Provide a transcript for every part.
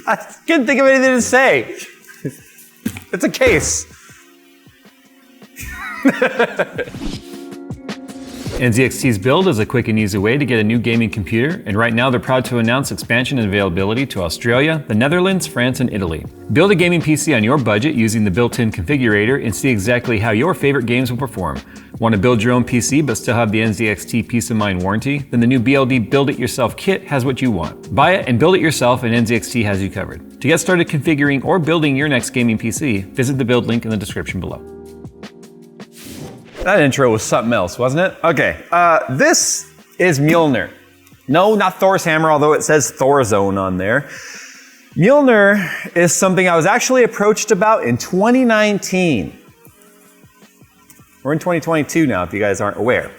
I couldn't think of anything to say. It's a case. NZXT's build is a quick and easy way to get a new gaming computer, and right now they're proud to announce expansion and availability to Australia, the Netherlands, France, and Italy. Build a gaming PC on your budget using the built-in configurator and see exactly how your favorite games will perform. Want to build your own PC but still have the NZXT Peace of Mind warranty? Then the new BLD Build It Yourself kit has what you want. Buy it and build it yourself, and NZXT has you covered. To get started configuring or building your next gaming PC, visit the build link in the description below. That intro was something else, wasn't it? Okay, this is Mjolnir. No, not Thor's hammer, although it says thor-zone on there. Mjolnir is something I was actually approached about in 2019. We're in 2022 now, if you guys aren't aware.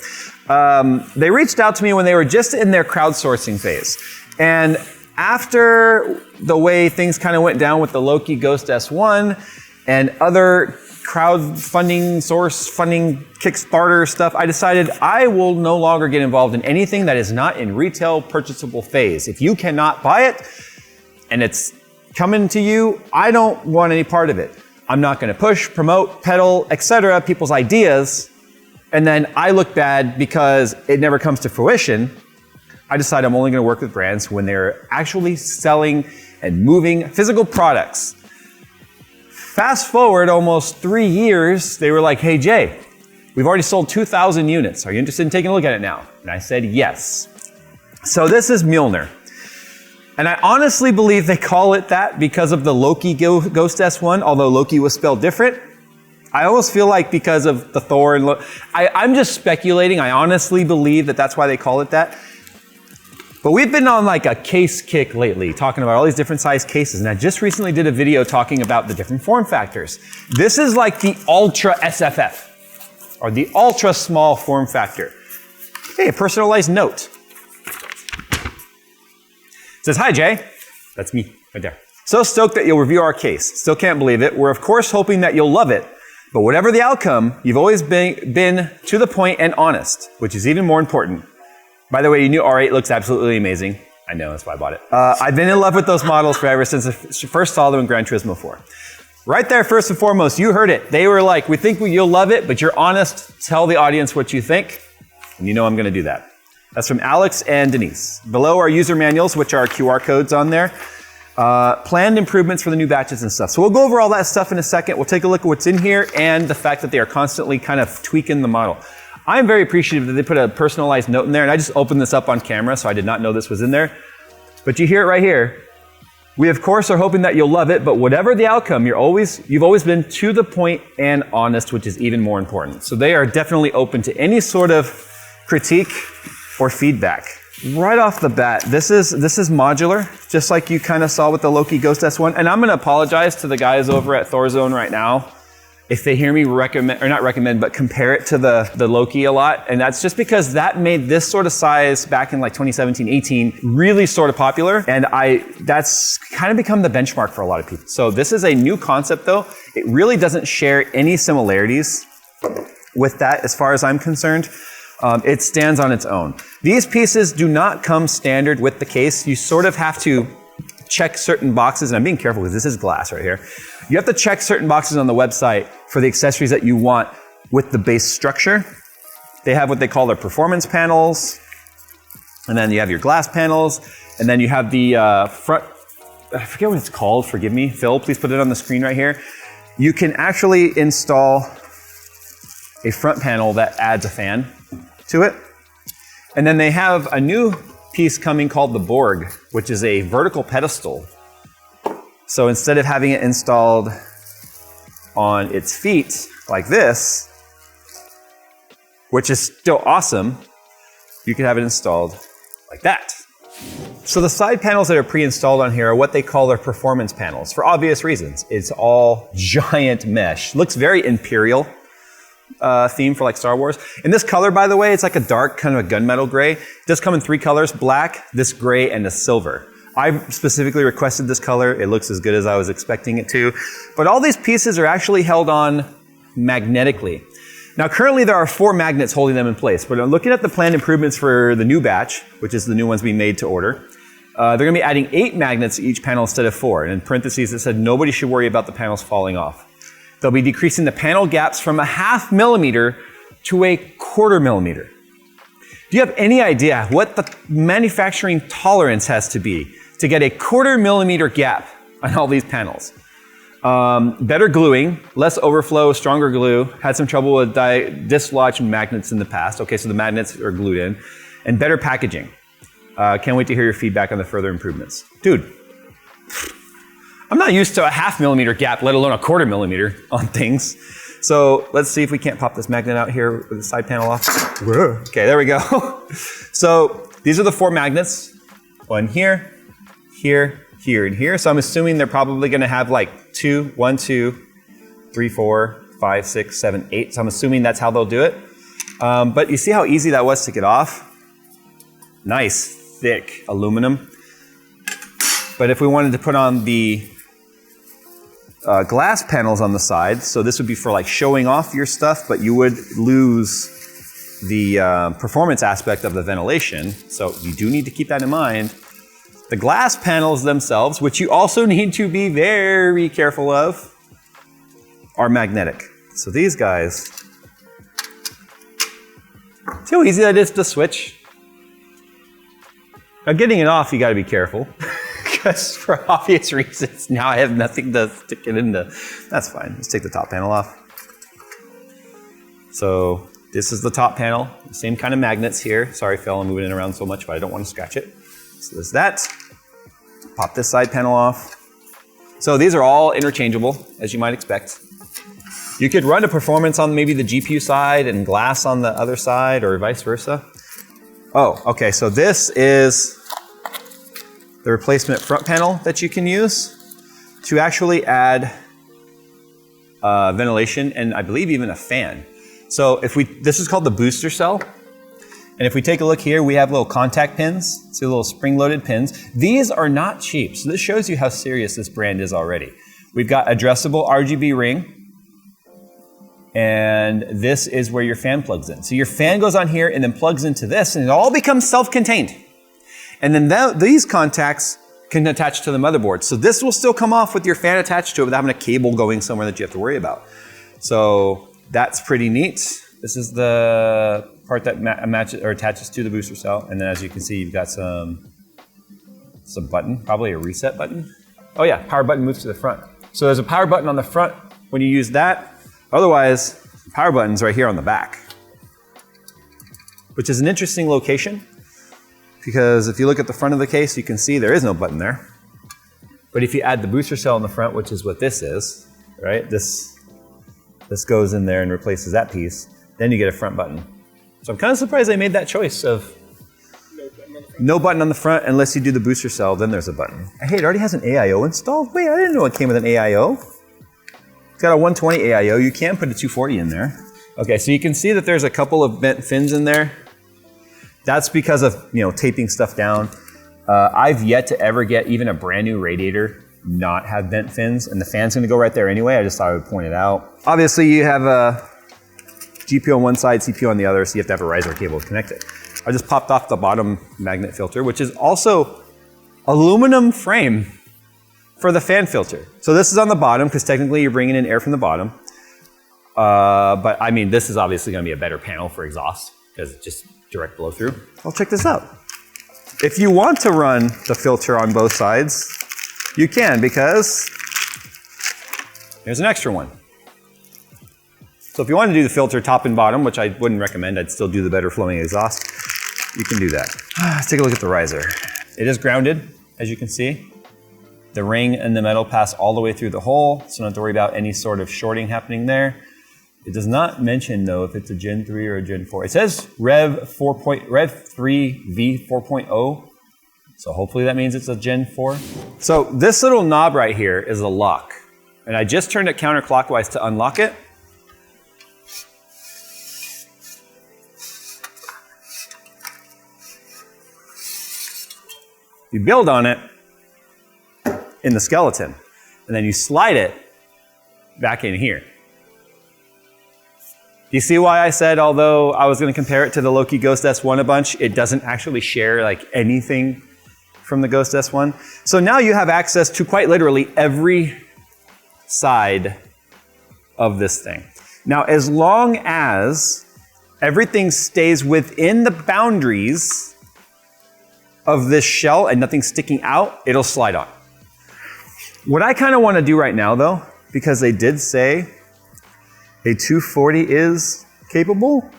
They reached out to me when they were just in their crowdsourcing phase. And after the way things kind of went down with the Loki Ghost S1 and other crowdfunding, source funding, Kickstarter stuff, I decided I will no longer get involved in anything that is not in retail purchasable phase. If you cannot buy it and it's coming to you, I don't want any part of it. I'm not going to push, promote, peddle, etc. people's ideas, and then I look bad because it never comes to fruition. I decide I'm only going to work with brands when they're actually selling and moving physical products. Fast forward almost 3 years, they were like, hey Jay, we've already sold 2,000 units. Are you interested in taking a look at it now? And I said yes. So this is Mjolnir. And I honestly believe they call it that because of the Loki Ghost S1, although Loki was spelled different. I almost feel like because of the Thor and I'm just speculating. I honestly believe that that's why they call it that. But we've been on like a case kick lately, talking about all these different size cases. And I just recently did a video talking about the different form factors. This is like the Ultra SFF, or the ultra small form factor. Hey, a personalized note. It says, hi Jay. That's me right there. So stoked that you'll review our case. Still can't believe it. We're of course hoping that you'll love it. But whatever the outcome, you've always been to the point and honest, which is even more important. By the way, your new R8 looks absolutely amazing. I know, that's why I bought it. I've been in love with those models forever since I first saw them in Gran Turismo 4. Right there, first and foremost, you heard it. They were like, we think you'll love it, but you're honest. Tell the audience what you think. And you know I'm going to do that. That's from Alex and Denise. Below are user manuals, which are QR codes on there. Planned improvements for the new batches and stuff. So we'll go over all that stuff in a second. We'll take a look at what's in here and the fact that they are constantly kind of tweaking the model. I'm very appreciative that they put a personalized note in there, and I just opened this up on camera, so I did not know this was in there. But you hear it right here. We of course are hoping that you'll love it, but whatever the outcome, you've always been to the point and honest, which is even more important. So they are definitely open to any sort of critique or feedback. Right off the bat, this is modular, just like you kind of saw with the Loki Ghost S1. And I'm going to apologize to the guys over at thor-zone right now if they hear me compare it to the Loki a lot. And that's just because that made this sort of size back in like 2017, 18 really sort of popular. And that's kind of become the benchmark for a lot of people. So this is a new concept though. It really doesn't share any similarities with that as far as I'm concerned. It stands on its own. These pieces do not come standard with the case. You sort of have to check certain boxes, and I'm being careful because this is glass right here. You have to check certain boxes on the website for the accessories that you want with the base structure. They have what they call their performance panels, and then you have your glass panels, and then you have the front, I forget what it's called, forgive me. Phil, please put it on the screen right here. You can actually install a front panel that adds a fan to it. And then they have a new piece coming called the Borg, which is a vertical pedestal. So instead of having it installed on its feet like this, which is still awesome, you can have it installed like that. So the side panels that are pre-installed on here are what they call their performance panels for obvious reasons. It's all giant mesh. Looks very Imperial theme for like Star Wars. And this color, by the way, it's like a dark kind of a gunmetal gray. It does come in 3 colors, black, this gray, and a silver. I specifically requested this color. It looks as good as I was expecting it to. But all these pieces are actually held on magnetically. Now, currently there are 4 magnets holding them in place, but I'm looking at the planned improvements for the new batch, which is the new ones being made to order. They're going to be adding 8 magnets to each panel instead of 4. And in parentheses, it said nobody should worry about the panels falling off. They'll be decreasing the panel gaps from 0.5 millimeter to 1/4 millimeter. Do you have any idea what the manufacturing tolerance has to be to get 1/4 millimeter gap on all these panels? Better gluing, less overflow, stronger glue. Had some trouble with dislodged magnets in the past. Okay, so the magnets are glued in. And better packaging. Can't wait to hear your feedback on the further improvements. Dude, I'm not used to a 0.5 millimeter gap, let alone 1/4 millimeter on things. So let's see if we can't pop this magnet out here with the side panel off. Okay, there we go. So these are the 4 magnets. One here, here, here, and here. So I'm assuming they're probably going to have like 1, 2, 3, 4, 5, 6, 7, 8. So I'm assuming that's how they'll do it. But you see how easy that was to get off? Nice, thick aluminum. But if we wanted to put on the glass panels on the side, so this would be for like showing off your stuff, but you would lose the performance aspect of the ventilation. So you do need to keep that in mind. The glass panels themselves, which you also need to be very careful of, are magnetic. So these guys, see how easy that is to switch? Now getting it off, you gotta be careful. Because for obvious reasons, now I have nothing to stick it into. That's fine, let's take the top panel off. So this is the top panel, same kind of magnets here. Sorry Phil, I'm moving it around so much, but I don't want to scratch it. So there's that. Pop this side panel off. So these are all interchangeable, as you might expect. You could run a performance on maybe the GPU side and glass on the other side, or vice versa. Oh, okay, so this is the replacement front panel that you can use to actually add ventilation and I believe even a fan. So this is called the booster cell. And if we take a look here, we have little contact pins, see little spring-loaded pins. These are not cheap, so this shows you how serious this brand is already. We've got addressable RGB ring, and this is where your fan plugs in. So your fan goes on here and then plugs into this, and it all becomes self-contained. And then these contacts can attach to the motherboard. So this will still come off with your fan attached to it without having a cable going somewhere that you have to worry about. So that's pretty neat. This is the part that matches or attaches to the booster cell. And then as you can see, you've got some button, probably a reset button. Oh yeah, power button moves to the front. So there's a power button on the front when you use that. Otherwise, power button's right here on the back, which is an interesting location because if you look at the front of the case, you can see there is no button there. But if you add the booster cell in the front, which is what this is, right? This goes in there and replaces that piece. Then you get a front button. So I'm kind of surprised they made that choice of no button on the front unless you do the booster cell, then there's a button. Hey, it already has an AIO installed? Wait, I didn't know it came with an AIO. It's got a 120 AIO. You can put a 240 in there. Okay, so you can see that there's a couple of bent fins in there. That's because of taping stuff down. I've yet to ever get even a brand new radiator not have bent fins, and the fan's gonna go right there anyway. I just thought I would point it out. Obviously, you have a GPU on one side, CPU on the other, so you have to have a riser cable to connect it. I just popped off the bottom magnet filter, which is also aluminum frame for the fan filter. So this is on the bottom because technically you're bringing in air from the bottom. But I mean, this is obviously going to be a better panel for exhaust because it's just direct blow through. Well, check this out. If you want to run the filter on both sides, you can because there's an extra one. So if you want to do the filter top and bottom, which I wouldn't recommend, I'd still do the better flowing exhaust, you can do that. Let's take a look at the riser. It is grounded, as you can see. The ring and the metal pass all the way through the hole, so don't have to worry about any sort of shorting happening there. It does not mention, though, if it's a Gen 3 or a Gen 4. It says Rev 3V 4.0, so hopefully that means it's a Gen 4. So this little knob right here is a lock, and I just turned it counterclockwise to unlock it. You build on it in the skeleton, and then you slide it back in here. You see why I said, although I was going to compare it to the Loki Ghost S1 a bunch, it doesn't actually share like anything from the Ghost S1. So now you have access to quite literally every side of this thing. Now, as long as everything stays within the boundaries of this shell and nothing sticking out, it'll slide on. What I kind of want to do right now though, because they did say a 240 is capable,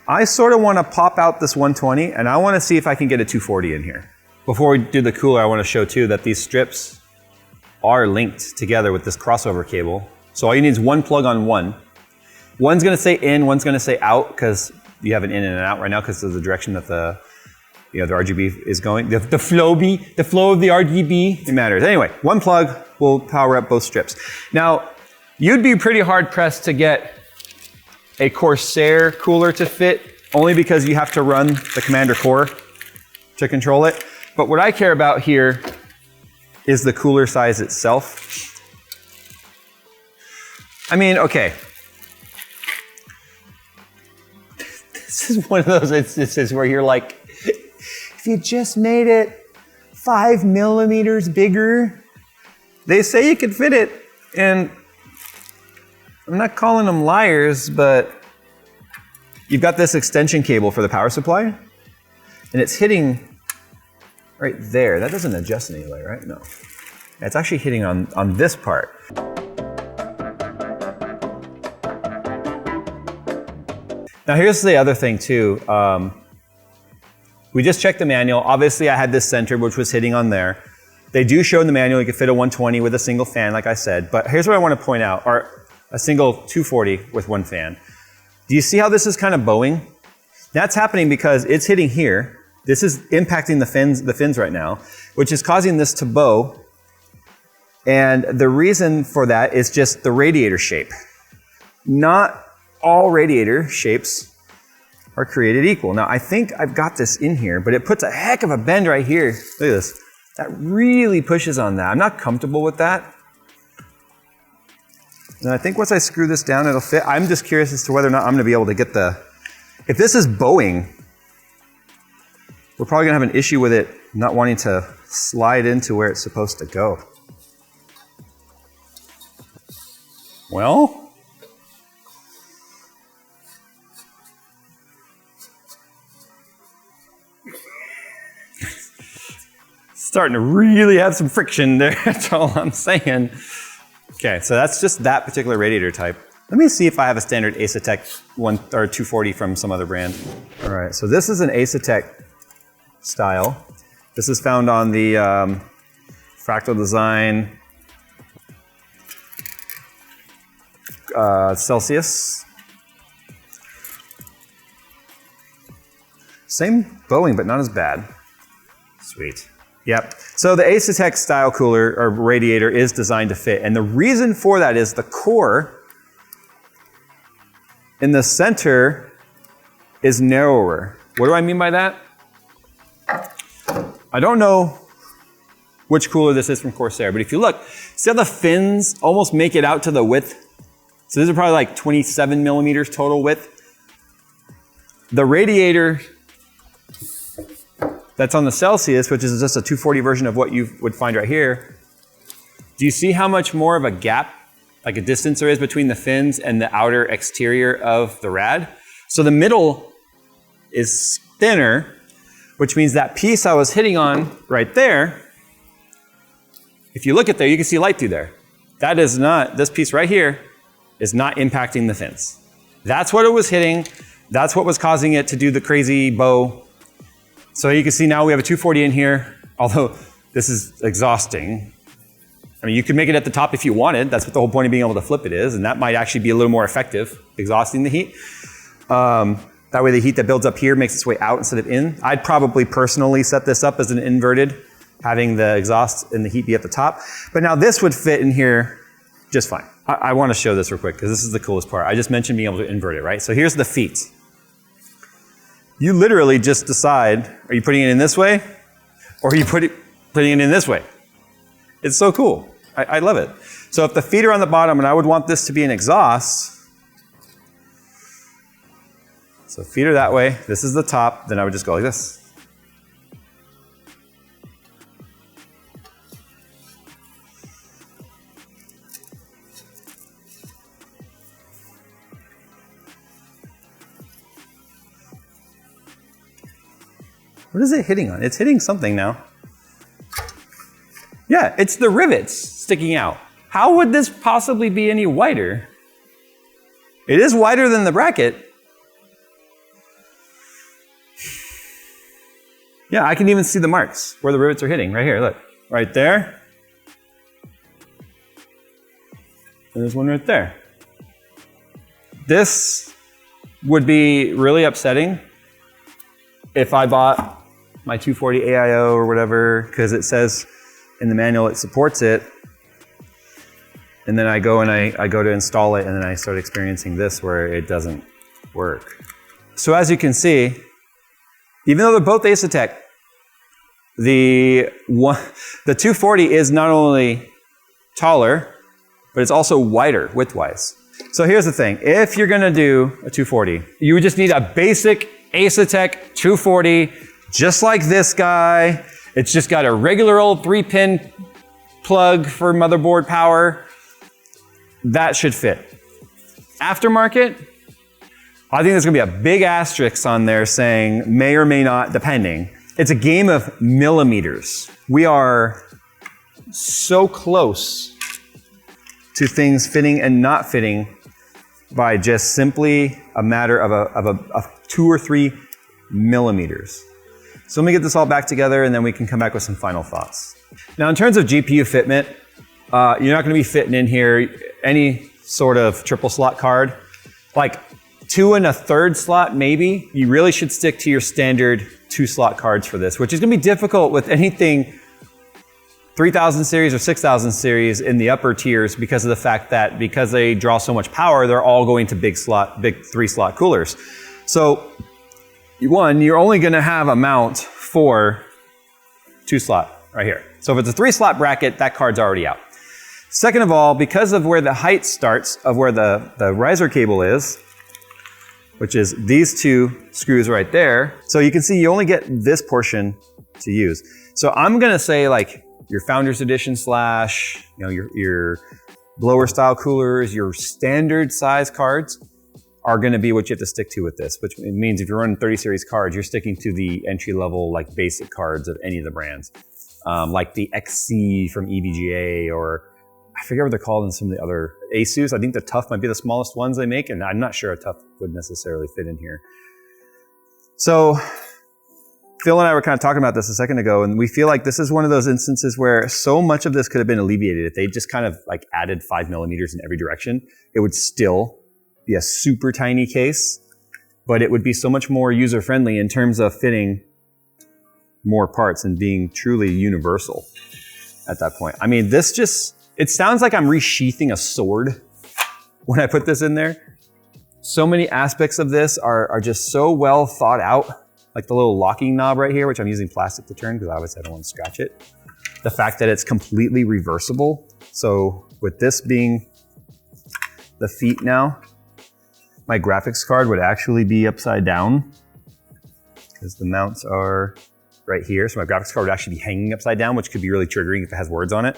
I sort of want to pop out this 120 and I want to see if I can get a 240 in here. Before we do the cooler, I want to show too that these strips are linked together with this crossover cable. So all you need is one plug on one. One's going to say in, one's going to say out, because you have an in and an out right now because of the direction that the RGB is going. The flow of the RGB, it matters. Anyway, one plug will power up both strips. Now, you'd be pretty hard pressed to get a Corsair cooler to fit, only because you have to run the Commander Core to control it. But what I care about here is the cooler size itself. I mean, okay. This is one of those instances where you're like, if you just made it 5 millimeters bigger, they say you could fit it. And I'm not calling them liars, but you've got this extension cable for the power supply, and it's hitting right there. That doesn't adjust in any way, right? No. It's actually hitting on this part. Now here's the other thing too. We just checked the manual. Obviously I had this centered, which was hitting on there. They do show in the manual you can fit a 120 with a single fan, like I said. But here's what I want to point out, or a single 240 with one fan. Do you see how this is kind of bowing? That's happening because it's hitting here. This is impacting the fins right now, which is causing this to bow. And the reason for that is just the radiator shape. Not all radiator shapes are created equal. Now I think I've got this in here, but it puts a heck of a bend right here. Look at this. That really pushes on that. I'm not comfortable with that. And I think once I screw this down, it'll fit. I'm just curious as to whether or not I'm gonna be able to get if this is bowing, we're probably gonna have an issue with it not wanting to slide into where it's supposed to go. Well, starting to really have some friction there, that's all I'm saying. Okay, so that's just that particular radiator type. Let me see if I have a standard Asetek 240 from some other brand. All right, so this is an Asetek style. This is found on the Fractal Design Celsius. Same bowing, but not as bad. Sweet. Yep. So the Asetek style cooler or radiator is designed to fit. And the reason for that is the core in the center is narrower. What do I mean by that? I don't know which cooler this is from Corsair, but if you look, see how the fins almost make it out to the width? So these are probably like 27 millimeters total width. The radiator that's on the Celsius, which is just a 240 version of what you would find right here. Do you see how much more of a gap, like a distance there is between the fins and the outer exterior of the rad? So the middle is thinner, which means that piece I was hitting on right there, if you look at there, you can see light through there. That is not, this piece right here is not impacting the fins. That's what it was hitting. That's what was causing it to do the crazy bow. So you can see now we have a 240 in here, although this is exhausting. I mean, you could make it at the top if you wanted. That's what the whole point of being able to flip it is, and that might actually be a little more effective, exhausting the heat. That way the heat that builds up here makes its way out instead of in. I'd probably personally set this up as an inverted, having the exhaust and the heat be at the top. But now this would fit in here just fine. I want to show this real quick because this is the coolest part. I just mentioned being able to invert it, right? So here's the feet. You literally just decide, are you putting it in this way? Or are you putting it in this way? It's so cool. I love it. So if the feet are on the bottom and I would want this to be an exhaust, So feeder that way, this is the top, then I would just go like this. What is it hitting on? It's hitting something now. Yeah, it's the rivets sticking out. How would this possibly be any wider? It is wider than the bracket. Yeah, I can even see the marks where the rivets are hitting. Right here, look. Right there. And there's one right there. This would be really upsetting if I bought my 240 AIO or whatever, because it says in the manual it supports it, and then I go to install it, and then I start experiencing this where it doesn't work. So as you can see, even though they're both Asetek, the 240 is not only taller, but it's also wider widthwise. So here's the thing, if you're gonna do a 240, you would just need a basic Asetek 240, just like this guy. It's just got a regular old 3-pin plug for motherboard power. That should fit. Aftermarket, I think there's gonna be a big asterisk on there saying may or may not, depending. It's a game of millimeters. We are so close to things fitting and not fitting by just simply a matter of 2 or 3 millimeters. So let me get this all back together and then we can come back with some final thoughts. Now in terms of GPU fitment, you're not gonna be fitting in here any sort of triple slot card. Like 2 1/3 slot maybe. You really should stick to your standard 2 slot cards for this, which is gonna be difficult with anything 3000 series or 6000 series in the upper tiers because of the fact that because they draw so much power, they're all going to big 3 slot coolers. So one, you're only gonna have a mount for 2 slot right here. So if it's a 3 slot bracket, that card's already out. Second of all, because of where the height starts of where the riser cable is, which is these 2 screws right there. So you can see you only get this portion to use. So I'm gonna say like your Founders Edition slash, your blower style coolers, your standard size cards are gonna be what you have to stick to with this, which means if you're running 30 series cards, you're sticking to the entry level, like basic cards of any of the brands. Like the XC from EVGA, or I forget what they're called in some of the other Asus. I think the Tough might be the smallest ones they make, and I'm not sure a Tough would necessarily fit in here. So Phil and I were kind of talking about this a second ago, and we feel like this is one of those instances where so much of this could have been alleviated if they just kind of like added 5 millimeters in every direction. It would still be a super tiny case, but it would be so much more user-friendly in terms of fitting more parts and being truly universal at that point. I mean, this just, it sounds like I'm resheathing a sword when I put this in there. So many aspects of this are just so well thought out, like the little locking knob right here, which I'm using plastic to turn because obviously I don't want to scratch it. The fact that it's completely reversible. So with this being the feet now, my graphics card would actually be upside down because the mounts are right here. So my graphics card would actually be hanging upside down, which could be really triggering if it has words on it.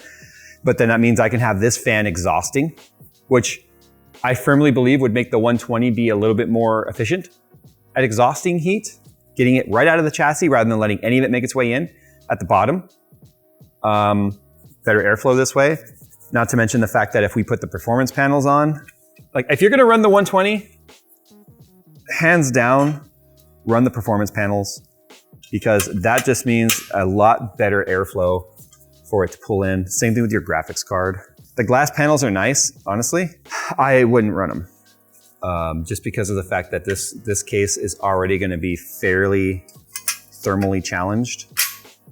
But then that means I can have this fan exhausting, which I firmly believe would make the 120 be a little bit more efficient at exhausting heat, getting it right out of the chassis rather than letting any of it make its way in at the bottom. Better airflow this way. Not to mention the fact that if we put the performance panels on, like if you're gonna run the 120, hands down, run the performance panels, because that just means a lot better airflow for it to pull in. Same thing with your graphics card. The glass panels are nice, honestly. I wouldn't run them. Just because of the fact that this case is already gonna be fairly thermally challenged.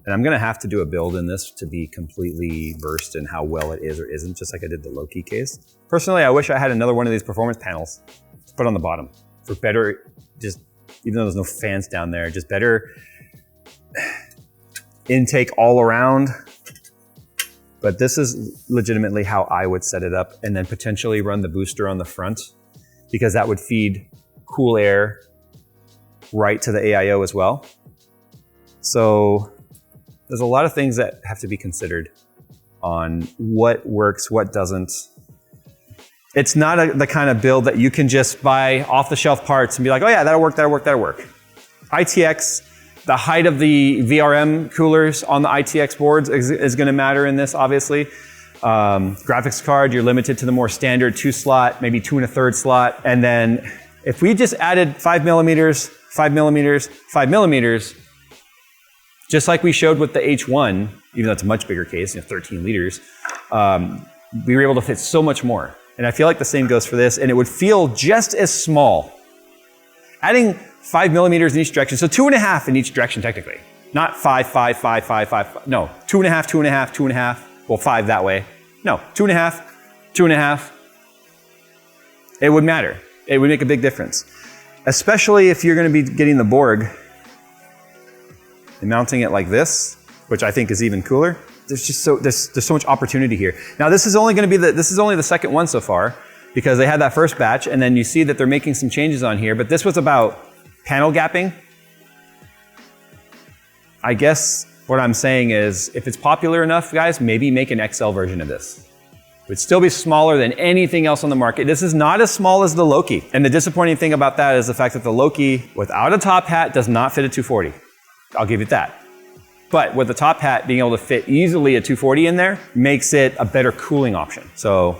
And I'm gonna have to do a build in this to be completely versed in how well it is or isn't, just like I did the Loki case. Personally, I wish I had another one of these performance panels to put on the bottom for better, just even though there's no fans down there, just better intake all around. But this is legitimately how I would set it up, and then potentially run the booster on the front, because that would feed cool air right to the AIO as well. So there's a lot of things that have to be considered on what works, what doesn't. It's not the kind of build that you can just buy off-the-shelf parts and be like, oh yeah, that'll work, that'll work, that'll work. ITX, the height of the VRM coolers on the ITX boards is going to matter in this, obviously. Graphics card, you're limited to the more standard 2-slot, maybe 2 1/3 slot. And then if we just added 5 millimeters, 5 millimeters, 5 millimeters, just like we showed with the H1, even though it's a much bigger case, 13 liters, we were able to fit so much more. And I feel like the same goes for this, and it would feel just as small. Adding 5 millimeters in each direction, so 2.5 in each direction technically. Not 5, 5, 5, 5, 5, no, 2.5, 2.5, 2.5, well 5 that way. No, 2.5, 2.5. It would matter. It would make a big difference. Especially if you're going to be getting the Borg and mounting it like this, which I think is even cooler. There's just there's so much opportunity here. Now this is only going to be this is only the second one so far, because they had that first batch, and then you see that they're making some changes on here. But this was about panel gapping. I guess what I'm saying is, if it's popular enough, guys, maybe make an XL version of this. It would still be smaller than anything else on the market. This is not as small as the Loki. And the disappointing thing about that is the fact that the Loki, without a top hat, does not fit a 240. I'll give you that. But with the top hat being able to fit easily a 240 in there makes it a better cooling option. So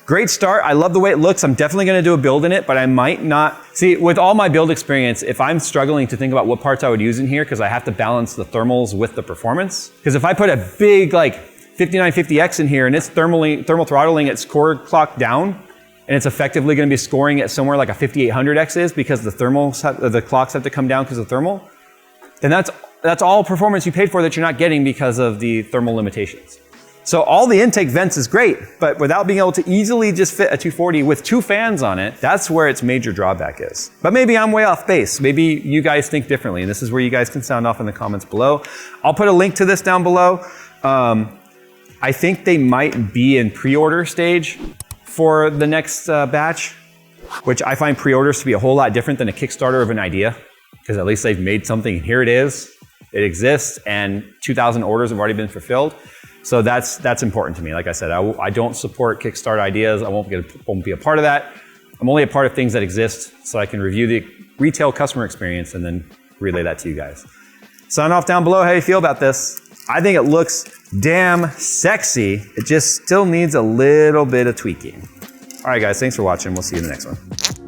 great start. I love the way it looks. I'm definitely going to do a build in it, but I might not. See, with all my build experience, if I'm struggling to think about what parts I would use in here, because I have to balance the thermals with the performance. Because if I put a big like 5950X in here and it's thermal throttling its core clock down, and it's effectively going to be scoring at somewhere like a 5800X is, because the clocks have to come down because of thermal, then that's all performance you paid for that you're not getting because of the thermal limitations. So all the intake vents is great, but without being able to easily just fit a 240 with 2 fans on it, that's where its major drawback is. But maybe I'm way off base. Maybe you guys think differently, and this is where you guys can sound off in the comments below. I'll put a link to this down below. I think they might be in pre-order stage for the next batch, which I find pre-orders to be a whole lot different than a Kickstarter of an idea, because at least they've made something, and here it is. It exists, and 2,000 orders have already been fulfilled. So that's important to me. Like I said, I don't support Kickstarter ideas. I won't be a part of that. I'm only a part of things that exist, so I can review the retail customer experience and then relay that to you guys. Sign off down below how you feel about this. I think it looks damn sexy. It just still needs a little bit of tweaking. All right, guys, thanks for watching. We'll see you in the next one.